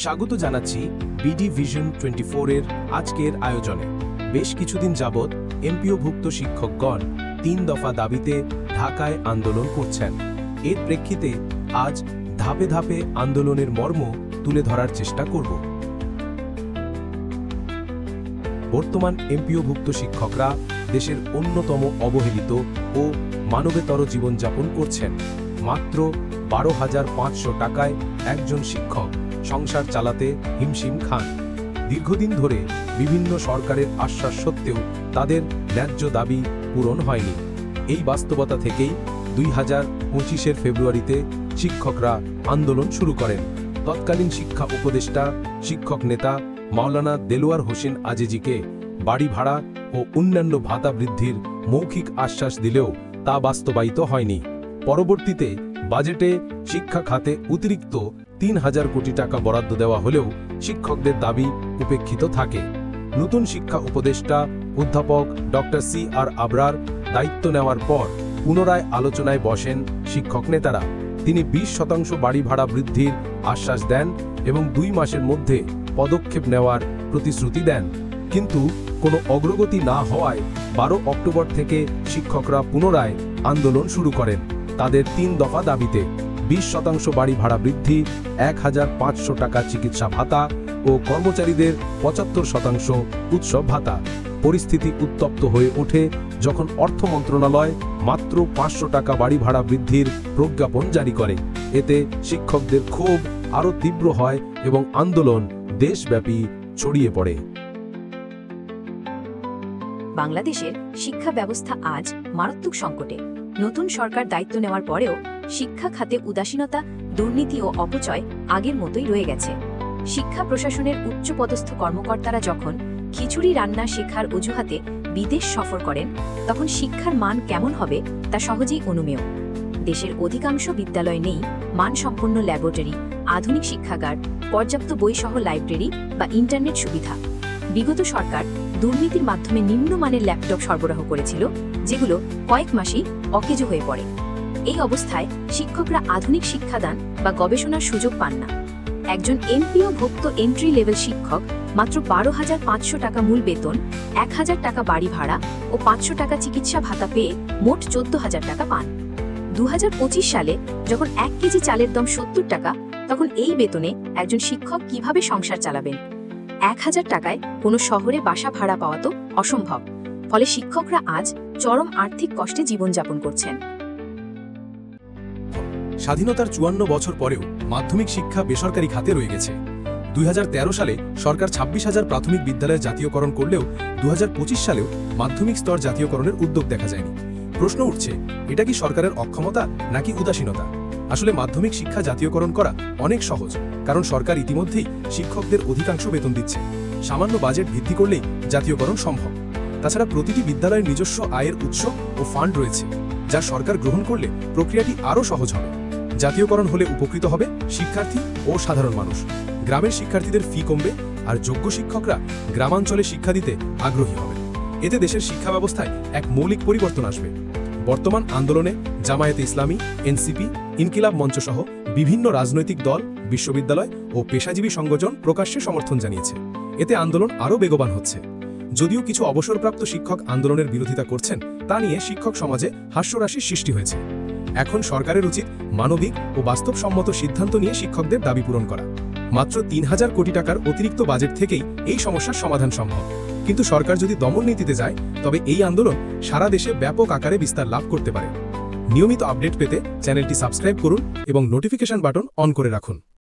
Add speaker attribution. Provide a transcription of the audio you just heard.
Speaker 1: স্বাগত জানাচ্ছি BD vision 24 এর আজকের আয়োজনে। বেশ কিছুদিন যাবৎ এমপিওভুক্ত শিক্ষকগণ 3 দফা দাবিতে ঢাকায় আন্দোলন করছেন। এর প্রেক্ষিতে আজ ধাপে ধাপে আন্দোলনের মর্ম তুলে ধরার চেষ্টা করব। বর্তমান এমপিওভুক্ত শিক্ষকরা দেশের অন্যতম অবহেলিত ও মানবেতর জীবনযাপন করছেন। মাত্র 12,500 টাকায় একজন শিক্ষক সংসার চালাতে হিমশিম খান। দীর্ঘদিন ধরে বিভিন্ন সরকারের আশ্বাস সত্ত্বেও তাদের ন্যায্য দাবি পূরণ হয়নি। এই বাস্তবতা থেকেই 2025-এর ফেব্রুয়ারিতে শিক্ষকরা আন্দোলন শুরু করেন। তৎকালীন শিক্ষা উপদেষ্টা শিক্ষক নেতা মাওলানা দেলোয়ার হোসেন আজিজিকে বাড়ি ভাড়া ও অন্যান্য ভাতা বৃদ্ধির মৌখিক আশ্বাস দিলেও তা বাস্তবায়িত হয়নি। পরবর্তীতে বাজেটে শিক্ষা খাতে অতিরিক্ত 3,000 কোটি টাকা বরাদ্দ দেওয়া হলেও শিক্ষকদের দাবি উপেক্ষিত থাকে। নতুন শিক্ষা উপদেষ্টা অধ্যাপক ডক্টর CR আবরার দায়িত্ব নেওয়ার পর পুনরায় আলোচনায় বসেন শিক্ষক নেতারা। তিনি 20% বাড়ি ভাড়া বৃদ্ধির আশ্বাস দেন এবং 2 মাসের মধ্যে পদক্ষেপ নেওয়ার প্রতিশ্রুতি দেন। কিন্তু কোনো অগ্রগতি না হওয়ায় 12 অক্টোবর থেকে শিক্ষকরা পুনরায় আন্দোলন শুরু করেন তাদের 3 দফা দাবিতে। 20% বাড়ি ভাড়া বৃদ্ধি, 1,500 টাকা চিকিৎসা ভাতা ও কর্মচারীদের 75% উৎসব ভাতা। পরিস্থিতি উত্তপ্ত হয়ে ওঠে যখন অর্থ মন্ত্রণালয় মাত্র 500 টাকা বাড়ি ভাড়া বৃদ্ধির প্রজ্ঞাপন জারি করে। এতে শিক্ষকদের ক্ষোভ আরও তীব্র হয় এবং আন্দোলন দেশব্যাপী ছড়িয়ে পড়ে।
Speaker 2: বাংলাদেশের শিক্ষা ব্যবস্থা আজ মারাত্মক সংকটে। নতুন সরকার দায়িত্ব নেওয়ার পরেও শিক্ষা খাতে উদাসীনতা, দুর্নীতি ও অপচয় আগের মতোই রয়ে গেছে। শিক্ষা প্রশাসনের উচ্চপদস্থ কর্মকর্তারা যখন খিচুড়ি রান্না শেখার অজুহাতে বিদেশ সফর করেন, তখন শিক্ষার মান কেমন হবে তা সহজেই অনুমেয়। দেশের অধিকাংশ বিদ্যালয় নেই মানসম্পন্ন ল্যাবরেটরি, আধুনিক শিক্ষাগার, পর্যাপ্ত বইসহ লাইব্রেরি বা ইন্টারনেট সুবিধা। বিগত সরকার দুর্নীতির মাধ্যমে নিম্নমানের ল্যাপটপ সরবরাহ করেছিল, যেগুলো কয়েক মাসেই অকেজো হয়ে পড়ে। এই অবস্থায় শিক্ষকরা আধুনিক শিক্ষাদান বা গবেষণার সুযোগ পান না। একজন এমপিওভুক্ত এন্ট্রি লেভেল শিক্ষক মাত্র 12,500 টাকা মূল বেতন, 1,000 টাকা বাড়ি ভাড়া ও 500 টাকা চিকিৎসা ভাতা পেয়ে মোট 14,000 টাকা পান। 2025 সালে যখন 1 কেজি চালের দাম 70 টাকা, তখন এই বেতনে একজন শিক্ষক কিভাবে সংসার চালাবেন? 1,000 টাকায় কোনো শহরে বাসা ভাড়া পাওয়া তো অসম্ভব। ফলে শিক্ষকরা আজ চরম আর্থিক কষ্টে জীবনযাপন করছেন।
Speaker 1: স্বাধীনতার 54 বছর পরেও মাধ্যমিক শিক্ষা বেসরকারি খাতে রয়ে গেছে। 2013 সালে সরকার 26,000 প্রাথমিক বিদ্যালয় জাতীয়করণ করলেও 2025 সালেও মাধ্যমিক স্তর জাতীয়করণের উদ্যোগ দেখা যায়নি। প্রশ্ন উঠছে, এটা কি সরকারের অক্ষমতা নাকি উদাসীনতা? আসলে মাধ্যমিক শিক্ষা জাতীয়করণ করা অনেক সহজ, কারণ সরকার ইতিমধ্যেই শিক্ষকদের অধিকাংশ বেতন দিচ্ছে। সামান্য বাজেট ভিত্তি করলেই জাতীয়করণ সম্ভব। তাছাড়া প্রতিটি বিদ্যালয়ের নিজস্ব আয়ের উৎস ও ফান্ড রয়েছে, যা সরকার গ্রহণ করলে প্রক্রিয়াটি আরও সহজ হবে। জাতীয়করণ হলে উপকৃত হবে শিক্ষার্থী ও সাধারণ মানুষ। গ্রামের শিক্ষার্থীদের ফি কমবে আর যোগ্য শিক্ষকরা গ্রামাঞ্চলে শিক্ষা দিতে আগ্রহী হবে। এতে দেশের শিক্ষা ব্যবস্থায় এক মৌলিক পরিবর্তন আসবে। বর্তমান আন্দোলনে জামায়াতে ইসলামী, এনসিপি, ইনকিলাব মঞ্চ সহ বিভিন্ন রাজনৈতিক দল, বিশ্ববিদ্যালয় ও পেশাজীবী সংগঠন প্রকাশ্যে সমর্থন জানিয়েছে। এতে আন্দোলন আরও বেগবান হচ্ছে। যদিও কিছু অবসরপ্রাপ্ত শিক্ষক আন্দোলনের বিরোধিতা করছেন, তা নিয়ে শিক্ষক সমাজে হাস্যরাশির সৃষ্টি হয়েছে। এখন সরকারের উচিত মানবিক ও বাস্তবসম্মত সিদ্ধান্ত নিয়ে শিক্ষকদের দাবি পূরণ করা। মাত্র 3,000 কোটি টাকার অতিরিক্ত বাজেট থেকেই এই সমস্যার সমাধান সম্ভব। কিন্তু সরকার যদি দমন নীতিতে যায়, তবে এই আন্দোলন সারা দেশে ব্যাপক আকারে বিস্তার লাভ করতে পারে। নিয়মিত আপডেট পেতে চ্যানেলটি সাবস্ক্রাইব করুন এবং নোটিফিকেশন বাটন অন করে রাখুন।